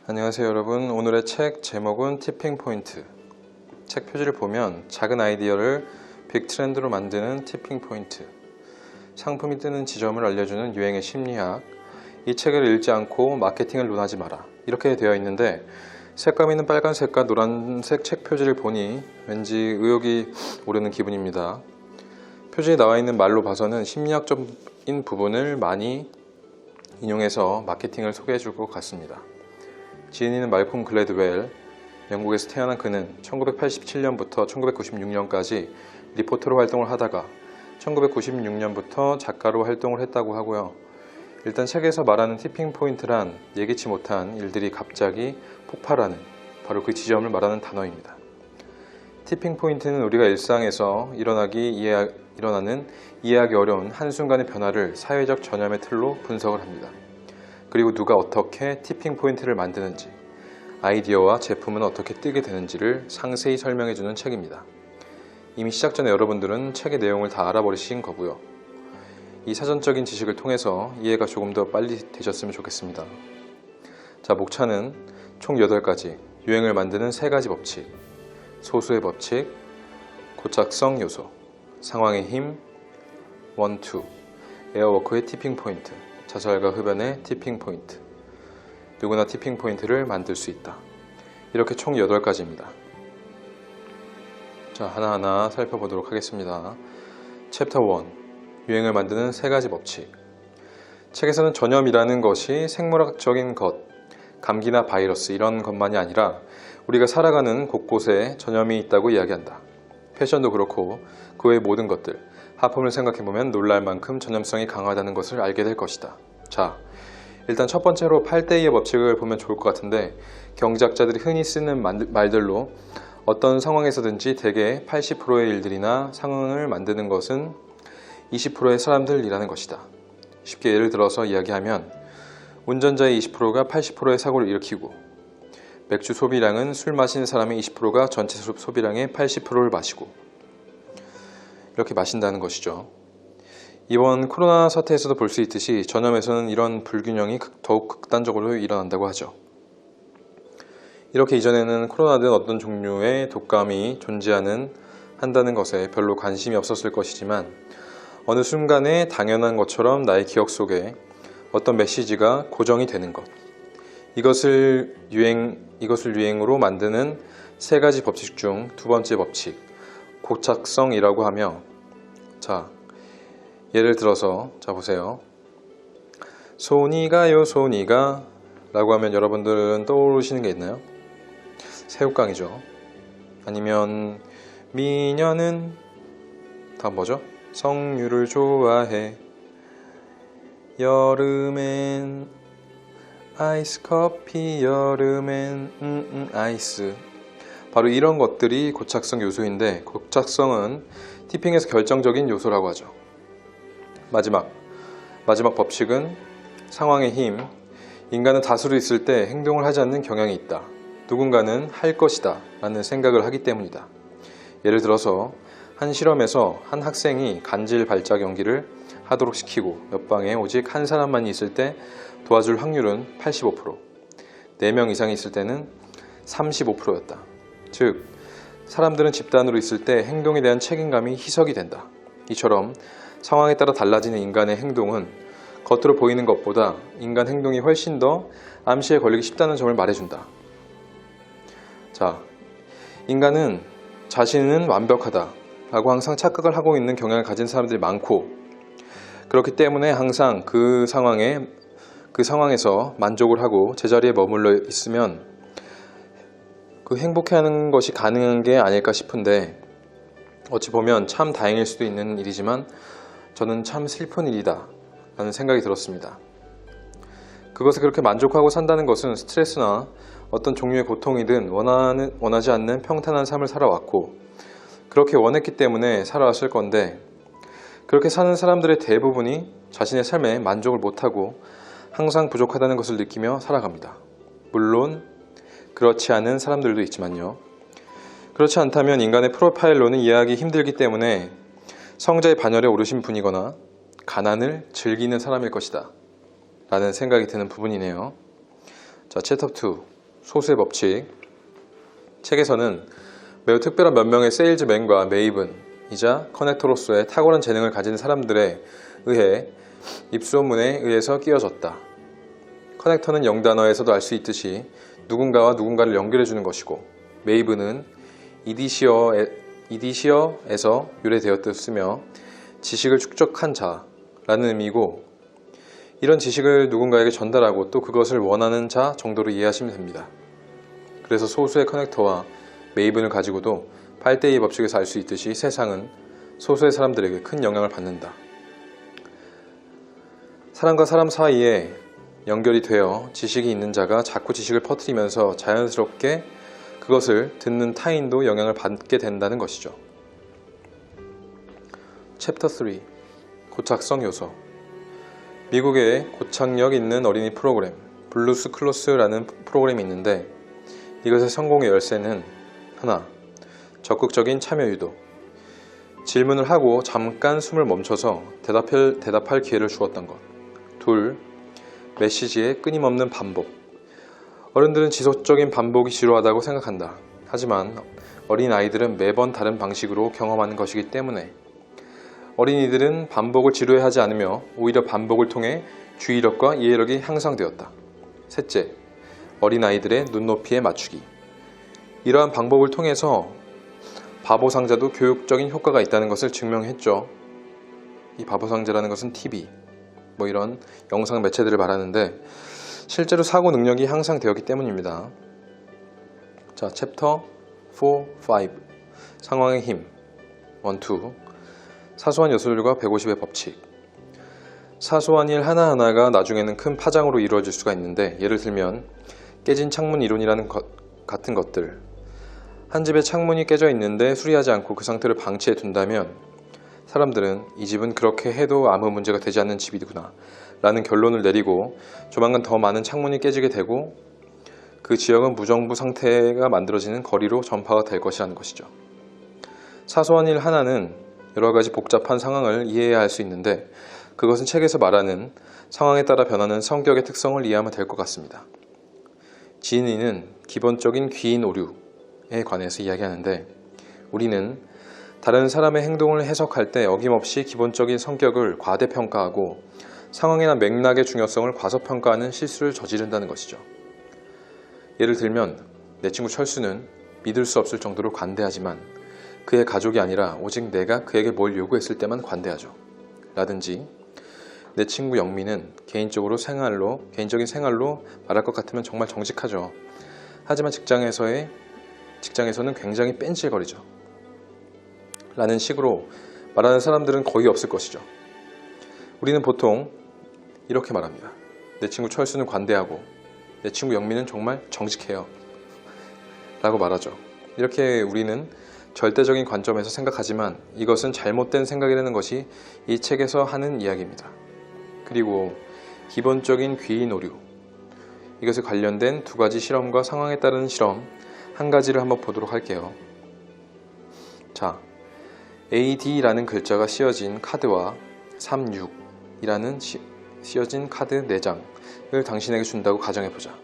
안녕하세요 여러분. 오늘의 책 제목은 티핑 포인트. 책 표지를 보면 작은 아이디어를 빅 트렌드로 만드는 티핑 포인트, 상품이 뜨는 지점을 알려주는 유행의 심리학, 이 책을 읽지 않고 마케팅을 논하지 마라, 이렇게 되어 있는데, 색감 있는 빨간색과 노란색 책 표지를 보니 왠지 의욕이 오르는 기분입니다. 표지에 나와 있는 말로 봐서는 심리학적인 부분을 많이 인용해서 마케팅을 소개해 줄 것 같습니다. 지인인 말콤 글래드웰, 영국에서 태어난 그는 1987년부터 1996년까지 리포터로 활동을 하다가 1996년부터 작가로 활동을 했다고 하고요. 일단 책에서 말하는 티핑 포인트란 예기치 못한 일들이 갑자기 폭발하는, 바로 그 지점을 말하는 단어입니다. 티핑 포인트는 우리가 일상에서 일어나는 이해하기 어려운 한순간의 변화를 사회적 전염의 틀로 분석을 합니다. 그리고 누가 어떻게 티핑 포인트를 만드는지, 아이디어와 제품은 어떻게 뜨게 되는지를 상세히 설명해주는 책입니다. 이미 시작 전에 여러분들은 책의 내용을 다 알아버리신 거고요. 이 사전적인 지식을 통해서 이해가 조금 더 빨리 되셨으면 좋겠습니다. 자, 목차는 총 8가지, 유행을 만드는 3가지 법칙, 소수의 법칙, 고착성 요소, 상황의 힘, 1, 2, 에어워크의 티핑 포인트, 자살과 흡연의 티핑 포인트, 누구나 티핑 포인트를 만들 수 있다. 이렇게 총 8가지입니다. 자, 하나하나 살펴보도록 하겠습니다. 챕터 1, 유행을 만드는 3가지 법칙. 책에서는 전염이라는 것이 생물학적인 것, 감기나 바이러스 이런 것만이 아니라 우리가 살아가는 곳곳에 전염이 있다고 이야기한다. 패션도 그렇고 그 외의 모든 것들, 하품을 생각해보면 놀랄 만큼 전염성이 강하다는 것을 알게 될 것이다. 자, 일단 첫 번째로 8대2의 법칙을 보면 좋을 것 같은데, 경제학자들이 흔히 쓰는 말들로 어떤 상황에서든지 대개 80%의 일들이나 상황을 만드는 것은 20%의 사람들이라는 것이다. 쉽게 예를 들어서 이야기하면 운전자의 20%가 80%의 사고를 일으키고, 맥주 소비량은 술 마시는 사람의 20%가 전체 소비량의 80%를 마시고, 이렇게 마신다는 것이죠. 이번 코로나 사태에서도 볼 수 있듯이 전염에서는 이런 불균형이 더욱 극단적으로 일어난다고 하죠. 이렇게 이전에는 코로나 등 어떤 종류의 독감이 한다는 것에 별로 관심이 없었을 것이지만, 어느 순간에 당연한 것처럼 나의 기억 속에 어떤 메시지가 고정이 되는 것, 이것을 유행으로 만드는 3가지 법칙 중 2번째 법칙, 고착성이라고 하며, 자, 예를 들어서, 자 보세요. 손이 가요 손이가 라고 하면 여러분들은 떠오르시는 게 있나요? 새우깡이죠. 아니면 미녀는 다음 뭐죠? 석류를 좋아해. 여름엔 아이스 커피, 여름엔 아이스. 바로 이런 것들이 고착성 요소인데, 고착성은 티핑에서 결정적인 요소라고 하죠. 마지막 법칙은 상황의 힘. 인간은 다수로 있을 때 행동을 하지 않는 경향이 있다. 누군가는 할 것이다 라는 생각을 하기 때문이다. 예를 들어서 한 실험에서 한 학생이 간질 발작 연기를 하도록 시키고 옆방에 오직 한 사람만 있을 때 도와줄 확률은 85%, 4명 이상이 있을 때는 35%였다. 즉, 사람들은 집단으로 있을 때 행동에 대한 책임감이 희석이 된다. 이처럼 상황에 따라 달라지는 인간의 행동은 겉으로 보이는 것보다 인간 행동이 훨씬 더 암시에 걸리기 쉽다는 점을 말해준다. 자, 인간은 자신은 완벽하다 라고 항상 착각을 하고 있는 경향을 가진 사람들이 많고, 그렇기 때문에 항상 그 상황에서 만족을 하고 제자리에 머물러 있으면 그 행복해하는 것이 가능한 게 아닐까 싶은데, 어찌 보면 참 다행일 수도 있는 일이지만 저는 참 슬픈 일이다 라는 생각이 들었습니다. 그것에 그렇게 만족하고 산다는 것은 스트레스나 어떤 종류의 고통이든 원하지 않는 평탄한 삶을 살아왔고, 그렇게 원했기 때문에 살아왔을 건데, 그렇게 사는 사람들의 대부분이 자신의 삶에 만족을 못하고 항상 부족하다는 것을 느끼며 살아갑니다. 물론 그렇지 않은 사람들도 있지만요. 그렇지 않다면 인간의 프로파일로는 이해하기 힘들기 때문에 성자의 반열에 오르신 분이거나 가난을 즐기는 사람일 것이다 라는 생각이 드는 부분이네요. 자, 챕터 2 소수의 법칙. 책에서는 매우 특별한 몇 명의 세일즈맨과 메이븐이자 커넥터로서의 탁월한 재능을 가진 사람들에 의해 입소문에 의해서 끼워졌다. 커넥터는 영단어에서도 알 수 있듯이 누군가와 누군가를 연결해 주는 것이고, 메이븐은 이디시어에서 유래되었으며 지식을 축적한 자라는 의미고, 이런 지식을 누군가에게 전달하고 또 그것을 원하는 자 정도로 이해하시면 됩니다. 그래서 소수의 커넥터와 메이븐을 가지고도 8대2 법칙에서 알 수 있듯이 세상은 소수의 사람들에게 큰 영향을 받는다. 사람과 사람 사이에 연결이 되어 지식이 있는 자가 자꾸 지식을 퍼뜨리면서 자연스럽게 그것을 듣는 타인도 영향을 받게 된다는 것이죠. 챕터 3 고착성 요소. 미국에 고착력 있는 어린이 프로그램 블루스 클로스라는 프로그램이 있는데, 이것의 성공의 열쇠는 하나, 적극적인 참여 유도. 질문을 하고 잠깐 숨을 멈춰서 대답할 기회를 주었던 것. 둘, 메시지의 끊임없는 반복. 어른들은 지속적인 반복이 지루하다고 생각한다. 하지만 어린아이들은 매번 다른 방식으로 경험하는 것이기 때문에 어린이들은 반복을 지루해하지 않으며 오히려 반복을 통해 주의력과 이해력이 향상되었다. 셋째, 어린아이들의 눈높이에 맞추기. 이러한 방법을 통해서 바보상자도 교육적인 효과가 있다는 것을 증명했죠. 이 바보상자라는 것은 TV, 이런 영상 매체들을 말하는데 실제로 사고 능력이 향상되었기 때문입니다. 자, 챕터 4, 5 상황의 힘 1, 2 사소한 요소들과 150의 법칙. 사소한 일 하나하나가 나중에는 큰 파장으로 이루어질 수가 있는데, 예를 들면 깨진 창문 이론이라는 같은 것들. 한 집에 창문이 깨져 있는데 수리하지 않고 그 상태를 방치해 둔다면 사람들은 이 집은 그렇게 해도 아무 문제가 되지 않는 집이구나 라는 결론을 내리고 조만간 더 많은 창문이 깨지게 되고 그 지역은 무정부 상태가 만들어지는 거리로 전파가 될 것이라는 것이죠. 사소한 일 하나는 여러 가지 복잡한 상황을 이해해야 할 수 있는데, 그것은 책에서 말하는 상황에 따라 변하는 성격의 특성을 이해하면 될 것 같습니다. 지인이는 기본적인 귀인 오류에 관해서 이야기하는데, 우리는 다른 사람의 행동을 해석할 때 어김없이 기본적인 성격을 과대평가하고 상황이나 맥락의 중요성을 과소평가하는 실수를 저지른다는 것이죠. 예를 들면 내 친구 철수는 믿을 수 없을 정도로 관대하지만 그의 가족이 아니라 오직 내가 그에게 뭘 요구했을 때만 관대하죠. 라든지 내 친구 영민은 개인적인 생활로 말할 것 같으면 정말 정직하죠. 하지만 직장에서는 굉장히 뺀질거리죠. 라는 식으로 말하는 사람들은 거의 없을 것이죠. 우리는 보통 이렇게 말합니다. 내 친구 철수는 관대하고 내 친구 영민은 정말 정직해요 라고 말하죠. 이렇게 우리는 절대적인 관점에서 생각하지만 이것은 잘못된 생각이라는 것이 이 책에서 하는 이야기입니다. 그리고 기본적인 귀인 오류, 이것에 관련된 두 가지 실험과 상황에 따른 실험 한 가지를 한번 보도록 할게요. 자, AD라는 글자가 씌어진 카드와 36이라는 씌어진 카드 4장을 당신에게 준다고 가정해보자.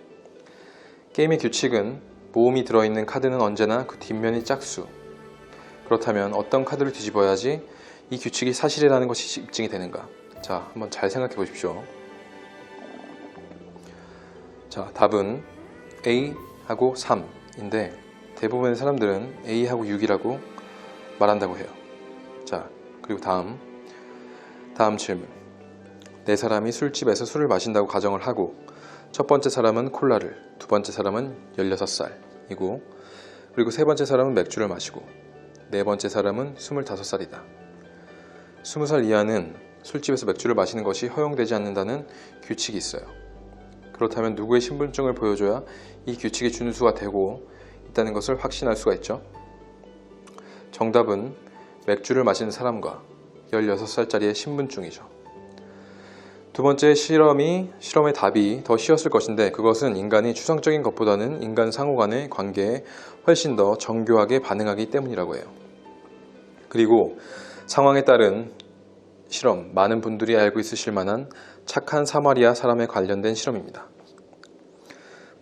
게임의 규칙은 모음이 들어있는 카드는 언제나 그 뒷면이 짝수. 그렇다면 어떤 카드를 뒤집어야지 이 규칙이 사실이라는 것이 입증이 되는가? 자, 한번 잘 생각해 보십시오. 자, 답은 A하고 3인데 대부분의 사람들은 A하고 6이라고 말한다고 해요. 자, 그리고 다음 질문. 네 사람이 술집에서 술을 마신다고 가정을 하고 첫 번째 사람은 콜라를, 두 번째 사람은 16살이고 그리고 세 번째 사람은 맥주를 마시고 네 번째 사람은 25살이다. 20살 이하는 술집에서 맥주를 마시는 것이 허용되지 않는다는 규칙이 있어요. 그렇다면 누구의 신분증을 보여줘야 이 규칙이 준수가 되고 있다는 것을 확신할 수가 있죠? 정답은 맥주를 마시는 사람과 16살짜리의 신분증이죠. 두 번째 실험의 답이 더 쉬웠을 것인데 그것은 인간이 추상적인 것보다는 인간 상호 간의 관계에 훨씬 더 정교하게 반응하기 때문이라고 해요. 그리고 상황에 따른 실험, 많은 분들이 알고 있으실 만한 착한 사마리아 사람에 관련된 실험입니다.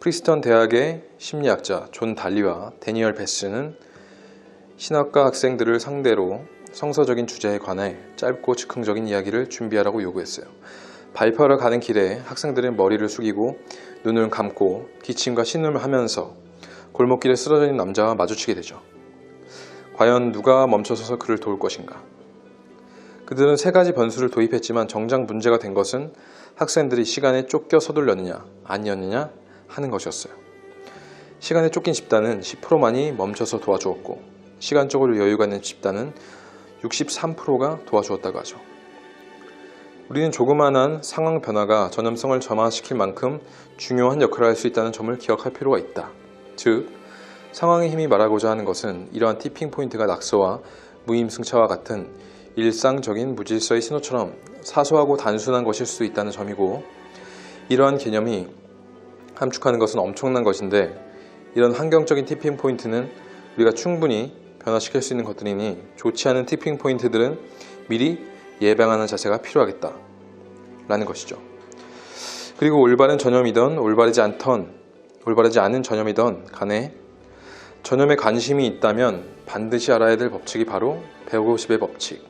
프리스턴 대학의 심리학자 존 달리와 데니얼 베스는 신학과 학생들을 상대로 성서적인 주제에 관해 짧고 즉흥적인 이야기를 준비하라고 요구했어요. 발표하러 가는 길에 학생들은 머리를 숙이고 눈을 감고 기침과 신음을 하면서 골목길에 쓰러져 있는 남자와 마주치게 되죠. 과연 누가 멈춰서서 그를 도울 것인가? 그들은 세 가지 변수를 도입했지만 정작 문제가 된 것은 학생들이 시간에 쫓겨 서둘렀느냐 아니었느냐 하는 것이었어요. 시간에 쫓긴 집단은 10%만이 멈춰서 도와주었고 시간적으로 여유가 있는 집단은 63%가 도와주었다고 하죠. 우리는 조그마한 상황 변화가 전염성을 점화시킬 만큼 중요한 역할을 할 수 있다는 점을 기억할 필요가 있다. 즉, 상황의 힘이 말하고자 하는 것은 이러한 티핑 포인트가 낙서와 무임승차와 같은 일상적인 무질서의 신호처럼 사소하고 단순한 것일 수 있다는 점이고, 이러한 개념이 함축하는 것은 엄청난 것인데 이런 환경적인 티핑 포인트는 우리가 충분히 변화시킬 수 있는 것들이니 좋지 않은 티핑 포인트들은 미리 예방하는 자세가 필요하겠다 라는 것이죠. 그리고 올바른 전염이든 올바르지 않은 전염이든 간에 전염에 관심이 있다면 반드시 알아야 될 법칙이 바로 150의 법칙,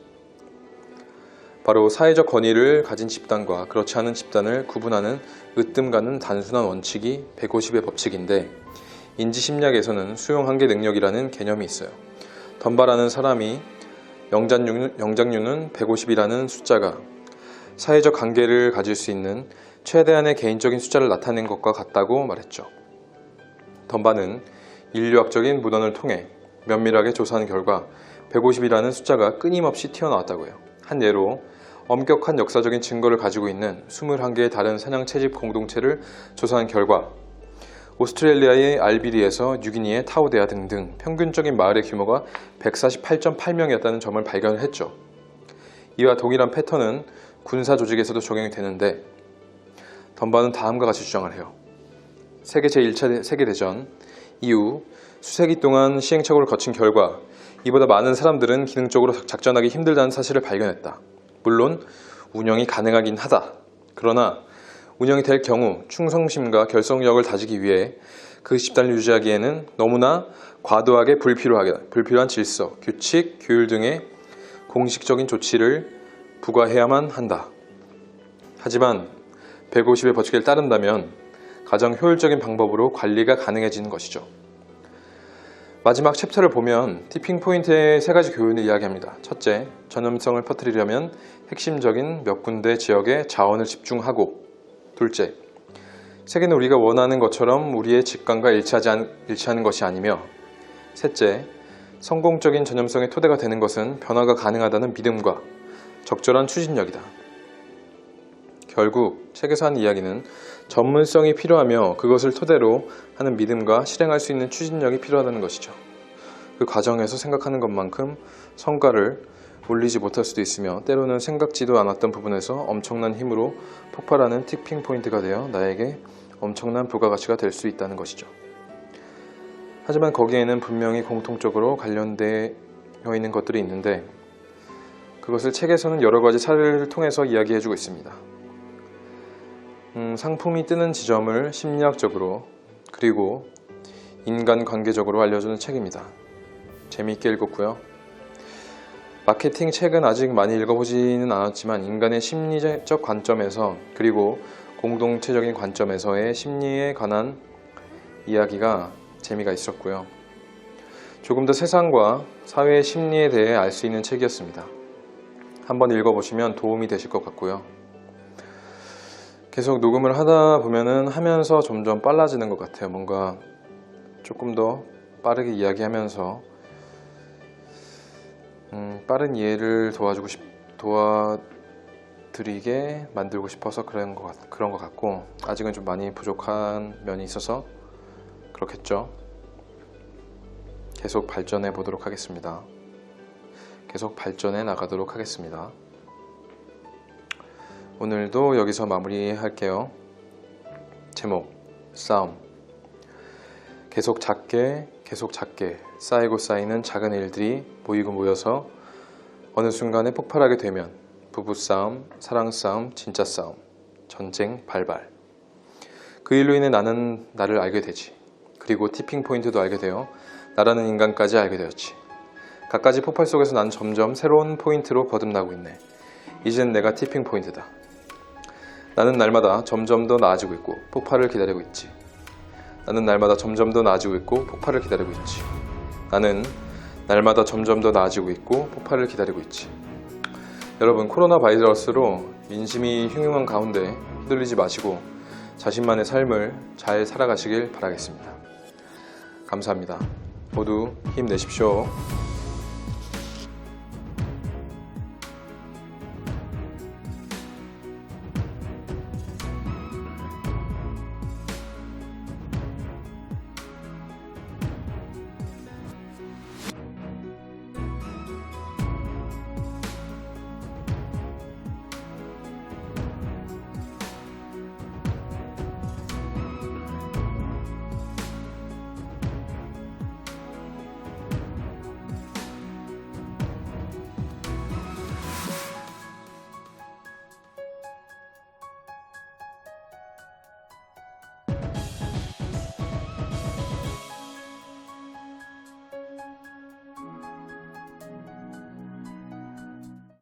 바로 사회적 권위를 가진 집단과 그렇지 않은 집단을 구분하는 으뜸 가는 단순한 원칙이 150의 법칙인데, 인지심리학에서는 수용 한계 능력이라는 개념이 있어요. 덤바라는 사람이 영장류는 150이라는 숫자가 사회적 관계를 가질 수 있는 최대한의 개인적인 숫자를 나타낸 것과 같다고 말했죠. 덤바는 인류학적인 문헌을 통해 면밀하게 조사한 결과 150이라는 숫자가 끊임없이 튀어나왔다고 해요. 한 예로 엄격한 역사적인 증거를 가지고 있는 21개의 다른 사냥 채집 공동체를 조사한 결과 오스트레일리아의 알비리에서 뉴기니의 타우데아 등등 평균적인 마을의 규모가 148.8명이었다는 점을 발견했죠. 이와 동일한 패턴은 군사 조직에서도 적용이 되는데, 덤바는 다음과 같이 주장을 해요. 세계 제1차 세계대전 이후 수세기 동안 시행착오를 거친 결과 이보다 많은 사람들은 기능적으로 작전하기 힘들다는 사실을 발견했다. 물론 운영이 가능하긴 하다. 그러나 운영이 될 경우 충성심과 결속력을 다지기 위해 그 집단을 유지하기에는 너무나 과도하게 불필요한 질서, 규칙, 규율 등의 공식적인 조치를 부과해야만 한다. 하지만 150의 법칙을 따른다면 가장 효율적인 방법으로 관리가 가능해지는 것이죠. 마지막 챕터를 보면 티핑 포인트의 세 가지 교훈을 이야기합니다. 첫째, 전염성을 퍼뜨리려면 핵심적인 몇 군데 지역에 자원을 집중하고, 둘째, 세계는 우리가 원하는 것처럼 우리의 직감과 일치하는 것이 아니며, 셋째, 성공적인 전염성의 토대가 되는 것은 변화가 가능하다는 믿음과 적절한 추진력이다. 결국 책에서 하는 이야기는 전문성이 필요하며 그것을 토대로 하는 믿음과 실행할 수 있는 추진력이 필요하다는 것이죠. 그 과정에서 생각하는 것만큼 성과를 올리지 못할 수도 있으며, 때로는 생각지도 않았던 부분에서 엄청난 힘으로 폭발하는 티핑 포인트가 되어 나에게 엄청난 부가가치가 될 수 있다는 것이죠. 하지만 거기에는 분명히 공통적으로 관련되어 있는 것들이 있는데, 그것을 책에서는 여러 가지 사례를 통해서 이야기해주고 있습니다. 상품이 뜨는 지점을 심리학적으로 그리고 인간관계적으로 알려주는 책입니다. 재미있게 읽었고요. 마케팅 책은 아직 많이 읽어보지는 않았지만 인간의 심리적 관점에서 그리고 공동체적인 관점에서의 심리에 관한 이야기가 재미가 있었고요. 조금 더 세상과 사회의 심리에 대해 알 수 있는 책이었습니다. 한번 읽어보시면 도움이 되실 것 같고요. 계속 녹음을 하다 보면은 하면서 점점 빨라지는 것 같아요. 뭔가 조금 더 빠르게 이야기하면서 빠른 이해를 도와드리게 만들고 싶어서 그런 것 같고, 아직은 좀 많이 부족한 면이 있어서 그렇겠죠. 계속 발전해 보도록 하겠습니다. 계속 발전해 나가도록 하겠습니다. 오늘도 여기서 마무리할게요. 제목, 싸움. 계속 작게 쌓이고 쌓이는 작은 일들이 모이고 모여서 어느 순간에 폭발하게 되면 부부싸움, 사랑싸움, 진짜 싸움, 전쟁 발발. 그 일로 인해 나는 나를 알게 되지. 그리고 티핑 포인트도 알게 되어 나라는 인간까지 알게 되었지. 갖가지 폭발 속에서 난 점점 새로운 포인트로 거듭나고 있네. 이젠 내가 티핑 포인트다. 나는 날마다 점점 더 나아지고 있고 폭발을 기다리고 있지. 나는 날마다 점점 더 나아지고 있고 폭발을 기다리고 있지. 나는 날마다 점점 더 나아지고 있고 폭발을 기다리고 있지. 여러분, 코로나 바이러스로 민심이 흉흉한 가운데 흔들리지 마시고 자신만의 삶을 잘 살아가시길 바라겠습니다. 감사합니다. 모두 힘내십시오.